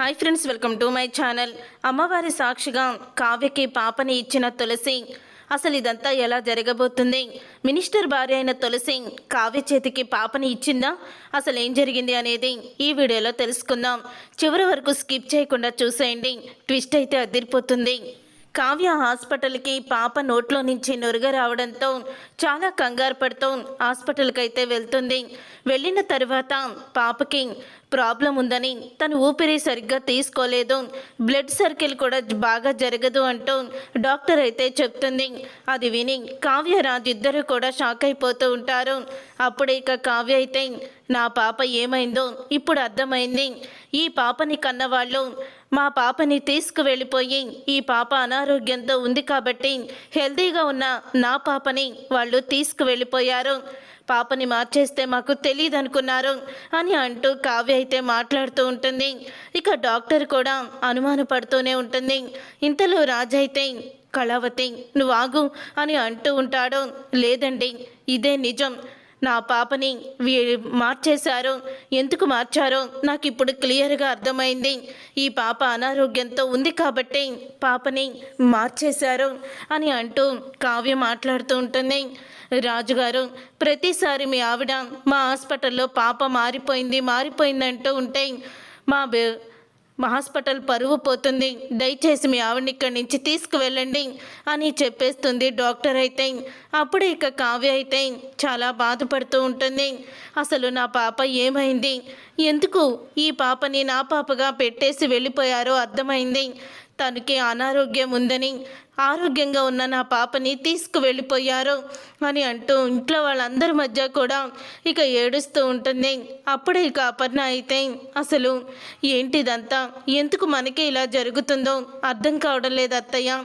Hi friends, welcome to my channel. అమ్మవారి సాక్షిగా కావ్యకి పాపని ఇచ్చిన తులసి, అసలు ఇదంతా ఎలా జరగబోతుంది? మినిస్టర్ భార్య అయిన తులసి కావ్య చేతికి పాపని ఇచ్చిందా? అసలు ఏం జరిగింది అనేది ఈ వీడియోలో తెలుసుకుందాం. చివరి వరకు స్కిప్ చేయకుండా చూసేయండి. ట్విస్ట్ అయితే అదిరిపోతుంది. కావ్య హాస్పిటల్కి పాప నోట్లో నుంచి నురుగ రావడంతో చాలా కంగారు పడుతూ హాస్పిటల్కి అయితే వెళ్తుంది. వెళ్ళిన తర్వాత పాపకి ప్రాబ్లం ఉందని, తను ఊపిరి సరిగ్గా తీసుకోలేదు, బ్లడ్ సర్కిల్ కూడా బాగా జరగదు అంటూ డాక్టర్ అయితే చెప్తుంది. అది విని కావ్య రాజు ఇద్దరు కూడా షాక్ అయిపోతూ ఉంటారు. అప్పుడే ఇక కావ్య అయితే, నా పాప ఏమైందో ఇప్పుడు అర్థమైంది. ఈ పాపని కన్నవాళ్ళు మా పాపని తీసుకువెళ్ళిపోయి, ఈ పాప అనారోగ్యంతో ఉంది కాబట్టి హెల్తీగా ఉన్న నా పాపని వాళ్ళు తీసుకువెళ్ళిపోయారు. పాపని మార్చేస్తే మాకు తెలియదు అనుకున్నారు అని అంటూ కావ్య అయితే మాట్లాడుతూ ఉంటుంది. ఇక డాక్టర్ కూడా అనుమానపడుతూనే ఉంటుంది. ఇంతలో రాజు అయితే, కళావతి నువ్వు ఆగు అని అంటూ ఉంటాడు. లేదండి, ఇదే నిజం. నా పాపని మార్చేశారు. ఎందుకు మార్చారో నాకు ఇప్పుడు క్లియర్గా అర్థమైంది. ఈ పాప అనారోగ్యంతో ఉంది కాబట్టి పాపని మార్చేశారు అని అంటూ కావ్య మాట్లాడుతూ ఉంటుంది. రాజుగారు, ప్రతిసారి మీ ఆవిడ మా హాస్పిటల్లో పాప మారిపోయిందంటూ ఉంటే మా హాస్పిటల్ పరువు పోతుంది. దయచేసి మీ ఆవిడని ఇక్కడి నుంచి తీసుకువెళ్ళండి అని చెప్పేస్తుంది డాక్టర్ అయితే. అప్పుడు ఇక కావ్య అయితే చాలా బాధపడుతూ ఉంటుంది. అసలు నా పాప ఏమైంది? ఎందుకు ఈ పాపని నా పాపగా పెట్టేసి వెళ్ళిపోయారో అర్థమైంది. తనకి అనారోగ్యం ఉందని, ఆరోగ్యంగా ఉన్న నా పాపని తీసుకువెళ్ళిపోయారు అని అంటూ ఇంట్లో వాళ్ళందరి మధ్య కూడా ఇక ఏడుస్తూ ఉంటుంది. అప్పుడే ఇక అపర్ణ అయితే, అసలు ఏంటిదంతా, ఎందుకు మనకి ఇలా జరుగుతుందో అర్థం కావడం లేదు అత్తయ్య.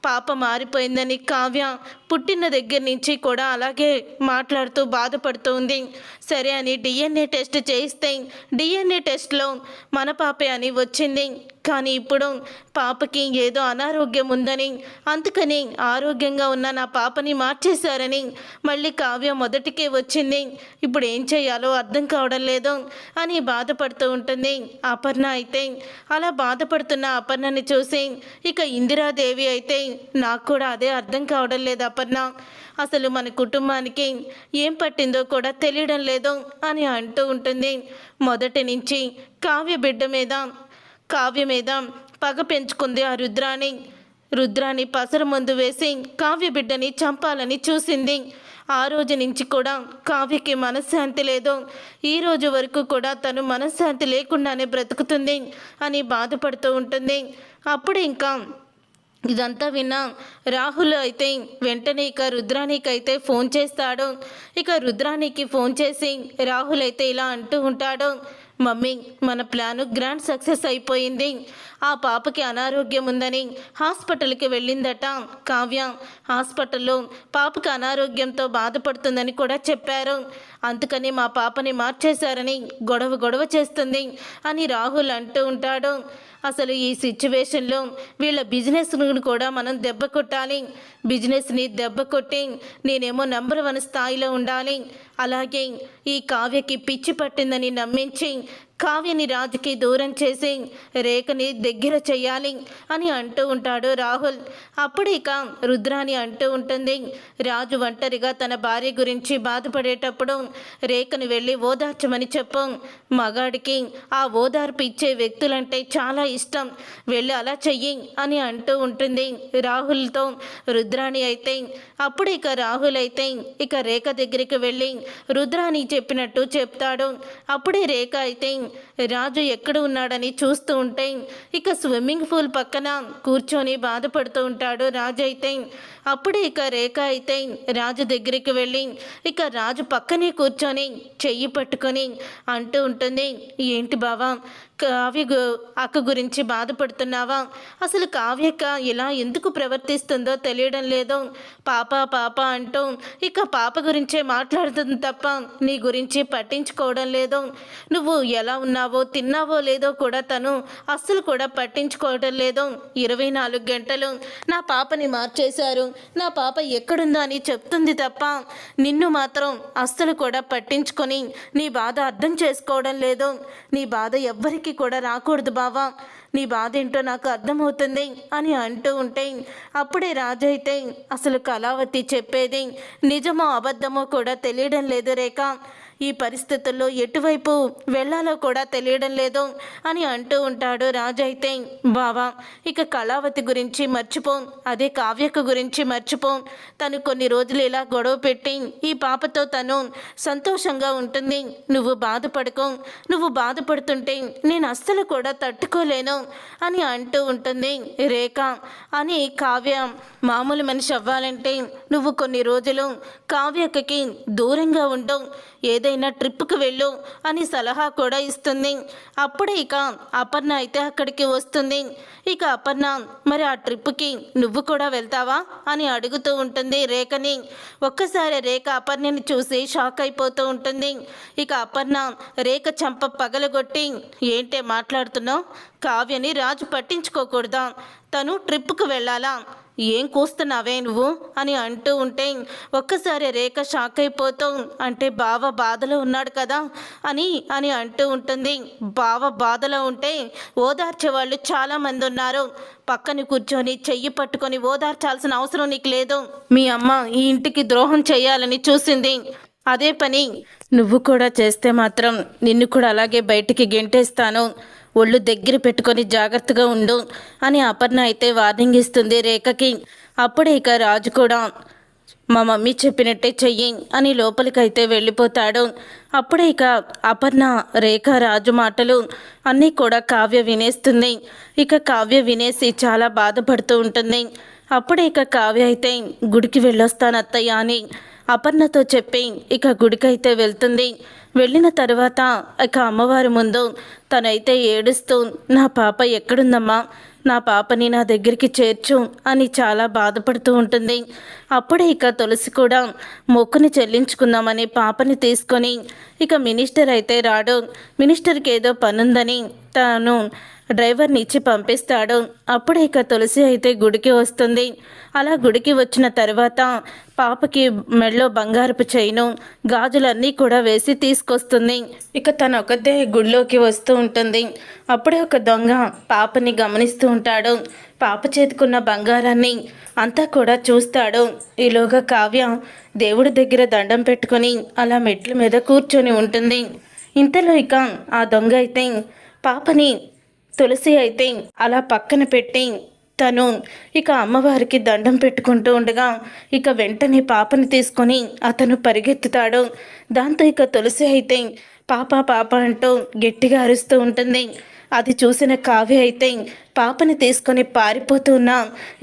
పాప మారిపోయిందని కావ్య పుట్టిన దగ్గర నుంచి కూడా అలాగే మాట్లాడుతూ బాధపడుతుంది. సరే అని డిఎన్ఏ టెస్ట్ చేయిస్తే డిఎన్ఏ టెస్ట్లో మన పాపే అని వచ్చింది. కానీ ఇప్పుడు పాపకి ఏదో అనారోగ్యం ఉందని, అందుకని ఆరోగ్యంగా ఉన్న నా పాపని మార్చేశారని మళ్ళీ కావ్య మొదటికే వచ్చింది. ఇప్పుడు ఏం చేయాలో అర్థం కావడం లేదు అని బాధపడుతూ ఉంటుంది అపర్ణ అయితే. అలా బాధపడుతున్న అపర్ణని చూసి ఇక ఇందిరాదేవి అయితే, నాకు కూడా అదే అర్థం కావడం లేదు అపర్ణ. అసలు మన కుటుంబానికి ఏం పట్టిందో కూడా తెలియడం లేదు అని అంటూ ఉంటుంది. మొదటి నుంచి కావ్య మీద పగ పెంచుకుంది ఆ రుద్రాని పసరు మందు వేసి కావ్య బిడ్డని చంపాలని చూసింది. ఆ రోజు నుంచి కూడా కావ్యకి మనశ్శాంతి లేదు. ఈ రోజు వరకు కూడా తను మనశ్శాంతి లేకుండానే బ్రతుకుతుంది అని బాధపడుతూ ఉంటుంది. అప్పుడు ఇంకా ఇదంతా విన్నా రాహుల్ అయితే వెంటనే ఇక రుద్రానికి అయితే ఫోన్ చేస్తాడు. ఇక రుద్రానికి ఫోన్ చేసి రాహుల్ అయితే ఇలా అంటూ ఉంటాడు, మమ్మీ, మన ప్లాను గ్రాండ్ సక్సెస్ అయిపోయింది. ఆ పాపకి అనారోగ్యం ఉందని హాస్పిటల్కి వెళ్ళిందట కావ్య. హాస్పిటల్లో పాపకి అనారోగ్యంతో బాధపడుతుందని కూడా చెప్పారు. అందుకని మా పాపని మార్చేశారని గొడవ చేస్తుంది అని రాహుల్ అంటూ ఉంటాడు. అసలు ఈ సిచ్యువేషన్లో వీళ్ళ బిజినెస్ని కూడా మనం దెబ్బ కొట్టాలి. బిజినెస్ని దెబ్బ కొట్టి నేనేమో నెంబర్ 1 స్థాయిలో ఉండాలి. అలాగే ఈ కావ్యకి పిచ్చి పట్టిందని నమ్మించి కావ్యని రాజుకి దూరం చేసి రేఖని దగ్గర చెయ్యాలి అని అంటూ ఉంటాడు రాహుల్. అప్పుడు ఇక రుద్రాని అంటూ ఉంటుంది, రాజు ఒంటరిగా తన భార్య గురించి బాధపడేటప్పుడు రేఖను వెళ్ళి ఓదార్చమని చెప్పు. మగాడికి ఆ ఓదార్పు ఇచ్చే వ్యక్తులంటే చాలా ఇష్టం, వెళ్ళి అలా చెయ్యి అని అంటూ ఉంటుంది రాహుల్తో రుద్రాని అయితే. అప్పుడు ఇక రాహుల్ అయితే ఇక రేఖ దగ్గరికి వెళ్ళి రుద్రాని చెప్పినట్టు చెప్తాడు. అప్పుడే రేఖ అయితే రాజు ఎక్కడ ఉన్నాడని చూస్తూ ఉంటే ఇక స్విమ్మింగ్ పూల్ పక్కన కూర్చొని బాధపడుతూ ఉంటాడు రాజు అయితే. అప్పుడే ఇక రేఖ అయితే రాజు దగ్గరికి వెళ్ళి ఇక రాజు పక్కనే కూర్చొని చెయ్యి పట్టుకొని అంటూ ఉంటుంది, ఏంటి బావా, కావ్య అక్క గురించి బాధపడుతున్నావా? అసలు కావ్యక్క ఇలా ఎందుకు ప్రవర్తిస్తుందో తెలియడం లేదు. పాప అంటూ ఇక పాప గురించే మాట్లాడుతుంది తప్ప నీ గురించి పట్టించుకోవడం లేదు. నువ్వు ఎలా ఉన్నావో, తిన్నావో లేదో కూడా తను అస్సలు కూడా పట్టించుకోవడం లేదు. 24 గంటలు నా పాపని మార్చేశారు, నా పాప ఎక్కడుందో అని చెప్తుంది తప్ప నిన్ను మాత్రం అస్సలు కూడా పట్టించుకొని నీ బాధ అర్థం చేసుకోవడం లేదు. నీ బాధ ఎవ్వరికి జోలికి కూడా రాకూడదు బావా, నీ బాధ ఏంటో నాకు అర్థమవుతుంది అని అంటూ ఉంటే అప్పుడే రాజు అయితే అసలు కళావతి చెప్పేది నిజమో అబద్ధమో కూడా తెలియడం లేదు రేఖ, ఈ పరిస్థితుల్లో ఎటువైపు వెళ్ళాలో కూడా తెలియడం లేదు అని అంటూ ఉంటాడు రాజు అయితే. బావా, ఇక కళావతి గురించి మర్చిపో, అదే కావ్యకు గురించి మర్చిపో. తను కొన్ని రోజులు ఇలా గొడవ పెట్టి ఈ పాపతో తను సంతోషంగా ఉంటుంది. నువ్వు బాధపడుకో, నువ్వు బాధపడుతుంటే నేను అస్సలు కూడా తట్టుకోలేను అని అంటూ ఉంటుంది రేఖ. అని కావ్య మామూలు మనిషి అవ్వాలంటే నువ్వు కొన్ని రోజులు కావ్యకి దూరంగా ఉండు, ఏదైనా ట్రిప్కి వెళ్ళు అని సలహా కూడా ఇస్తుంది. అప్పుడే ఇక అపర్ణ అయితే అక్కడికి వస్తుంది. ఇక అపర్ణ, మరి ఆ ట్రిప్కి నువ్వు కూడా వెళ్తావా అని అడుగుతూ ఉంటుంది రేఖని. ఒక్కసారి రేఖ అపర్ణని చూసి షాక్ అయిపోతూ ఉంటుంది. ఇక అపర్ణ రేఖ చంప పగలగొట్టి, ఏంటే మాట్లాడుతున్నావు, కావ్యని రాజు పట్టించుకోకూడదా, తను ట్రిప్కి వెళ్ళాలా, ఏం కూస్తున్నావే నువ్వు అని అంటూ ఉంటే ఒక్కసారి రేఖ షాక్ అయిపోతూ, అంటే బావ బాధలో ఉన్నాడు కదా అని అని అంటూ ఉంటుంది. బావ బాధలో ఉంటే ఓదార్చే వాళ్ళు చాలామంది ఉన్నారు, పక్కన కూర్చొని చెయ్యి పట్టుకొని ఓదార్చాల్సిన అవసరం నీకు లేదు. మీ అమ్మ ఈ ఇంటికి ద్రోహం చేయాలని చూసింది, అదే పని నువ్వు కూడా చేస్తే మాత్రం నిన్ను కూడా అలాగే బయటికి గెంటేస్తాను, ఒళ్ళు దగ్గర పెట్టుకొని జాగ్రత్తగా ఉండు అని అపర్ణ అయితే వార్నింగ్ ఇస్తుంది రేఖకి. అప్పుడే ఇక రాజు కూడా మా మమ్మీ చెప్పినట్టే చెయ్యి అని లోపలికైతే వెళ్ళిపోతాడు. అప్పుడే ఇక అపర్ణ రేఖ రాజు మాటలు అన్నీ కూడా కావ్య వినేస్తుంది. ఇక కావ్య వినేసి చాలా బాధపడుతూ ఉంటుంది. అప్పుడే ఇక కావ్య అయితే గుడికి వెళ్ళొస్తాను అత్తయ్య అని అపర్ణతో చెప్పి ఇక గుడికైతే వెళ్తుంది. వెళ్ళిన తర్వాత ఇక అమ్మవారి ముందు తనైతే ఏడుస్తూ, నా పాప ఎక్కడుందమ్మా, నా పాపని నా దగ్గరికి చేర్చు అని చాలా బాధపడుతూ ఉంటుంది. అప్పుడే ఇక తులసి కూడా మొక్కుని చెల్లించుకుందామని పాపని తీసుకొని ఇక మినిస్టర్ అయితే రాడు. మినిస్టర్కి ఏదో పనుందని తాను డ్రైవర్ని ఇచ్చి పంపిస్తాడు. అప్పుడే ఇక తులసి అయితే గుడికి వస్తుంది. అలా గుడికి వచ్చిన తర్వాత పాపకి మెడలో బంగారపు చైను గాజులన్నీ కూడా వేసి తీసుకొస్తుంది. ఇక తను ఒకదే గుడిలోకి వస్తూ ఉంటుంది. అప్పుడే ఒక దొంగ పాపని గమనిస్తూ ఉంటాడు. పాప చేతుకున్న బంగారాన్ని అంతా కూడా చూస్తాడు. ఈలోగా కావ్య దేవుడి దగ్గర దండం పెట్టుకొని అలా మెట్ల మీద కూర్చొని ఉంటుంది. ఇంతలో ఇక ఆ దొంగ అయితే పాపని తులసి అయితే అలా పక్కన పెట్టి తను ఇక అమ్మవారికి దండం పెట్టుకుంటూ ఉండగా ఇక వెంటనే పాపని తీసుకొని అతను పరిగెత్తుతాడు. దాంతో ఇక తులసి అయితే పాప పాప అంటూ గట్టిగా అరుస్తూ ఉంటుంది. అది చూసిన కావ్య అయితే పాపని తీసుకొని పారిపోతూ ఉన్నా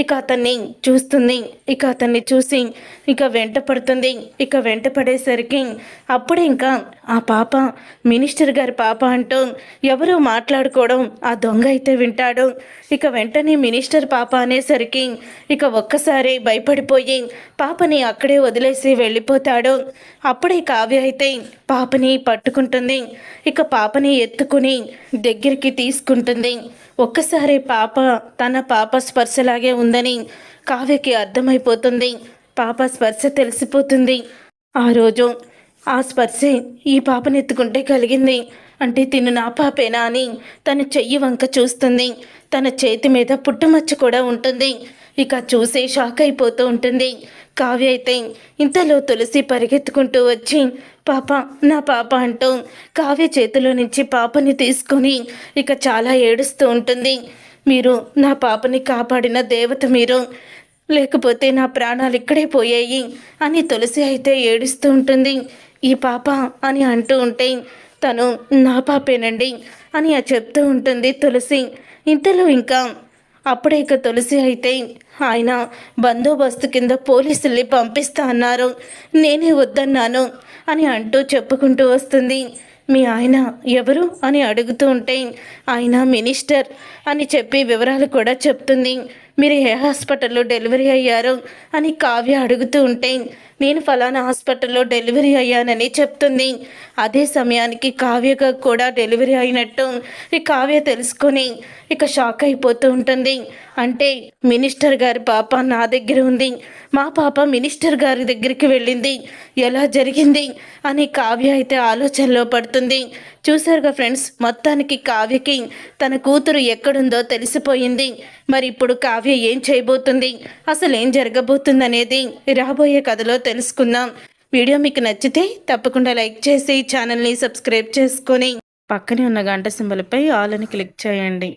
ఇక అతన్ని చూస్తుంది. ఇక అతన్ని చూసి ఇక వెంట పడుతుంది. ఇక వెంట పడేసరికి అప్పుడే ఇంకా ఆ పాప మినిస్టర్ గారి పాప అంటూ ఎవరో మాట్లాడుకోవడం ఆ దొంగ అయితే వింటాడు. ఇక వెంటనే మినిస్టర్ పాప అనేసరికి ఇక ఒక్కసారి భయపడిపోయి పాపని అక్కడే వదిలేసి వెళ్ళిపోతాడు. అప్పుడే కావ్య అయితే పాపని పట్టుకుంటుంది. ఇక పాపని ఎత్తుకుని దగ్గరికి తీసుకుంటుంది. ఒక్కసారి పాప తన పాప స్పర్శలాగే ఉందని కావ్యకి అర్థమైపోతుంది. పాప స్పర్శ తెలిసిపోతుంది. ఆ రోజు ఆ స్పర్శే ఈ పాపని ఎత్తుకుంటే కలిగింది, అంటే తిను నా పాపేనా అని తన చెయ్యి వంక చూస్తుంది. తన చేతి మీద పుట్టుమచ్చ కూడా ఉంటుంది. ఇక చూసే షాక్ అయిపోతూ ఉంటుంది కావ్య అయితే. ఇంతలో తులసి పరిగెత్తుకుంటూ వచ్చి పాప నా పాప అంటూ కావ్య చేతిలో నుంచి పాపని తీసుకొని ఇక చాలా ఏడుస్తూ ఉంటుంది. మీరు నా పాపని కాపాడిన దేవత మీరు, లేకపోతే నా ప్రాణాలు ఇక్కడే పోయాయి అని తులసి అయితే ఏడుస్తూ ఉంటుంది. ఈ పాప అని అంటూ ఉంటే తను నా పాపేనండి అని చెప్తూ ఉంటుంది తులసి. ఇంతలో ఇంకా అప్పుడే ఇక తులసి అయితే ఆయన బందోబస్తు కింద పోలీసుల్ని పంపిస్తా అన్నారు, నేనే వద్దన్నాను అని అంటూ చెప్పుకుంటూ వస్తుంది. మీ ఆయన ఎవరు అని అడుగుతూ ఉంటే ఆయన మినిస్టర్ అని చెప్పి వివరాలు కూడా చెప్తుంది. మీరు ఏ హాస్పిటల్లో డెలివరీ అయ్యారు అని కావ్య అడుగుతూ ఉంటే నేను ఫలానా హాస్పిటల్లో డెలివరీ అయ్యానని చెప్తుంది. అదే సమయానికి కావ్యగా కూడా డెలివరీ అయినట్టు ఈ కావ్య తెలుసుకొని ఇక షాక్ అయిపోతూ ఉంటుంది. అంటే మినిస్టర్ గారి పాప నా దగ్గర ఉంది, మా పాప మినిస్టర్ గారి దగ్గరికి వెళ్ళింది, ఎలా జరిగింది అని కావ్య అయితే ఆలోచనలో పడుతుంది. చూసారుగా ఫ్రెండ్స్, మొత్తానికి కావ్యకి తన కూతురు ఎక్కడుందో తెలిసిపోయింది. మరి ఇప్పుడు కావ్య ఏం చేయబోతుంది, అసలు ఏం జరగబోతుంది అనేది రాబోయే కథలో తెలుసుకుందాం. వీడియో మీకు నచ్చితే తప్పకుండా లైక్ చేసి ఛానల్ని సబ్స్క్రైబ్ చేసుకొని పక్కనే ఉన్న గంట సింబల్పై ఆల్ అని క్లిక్ చేయండి.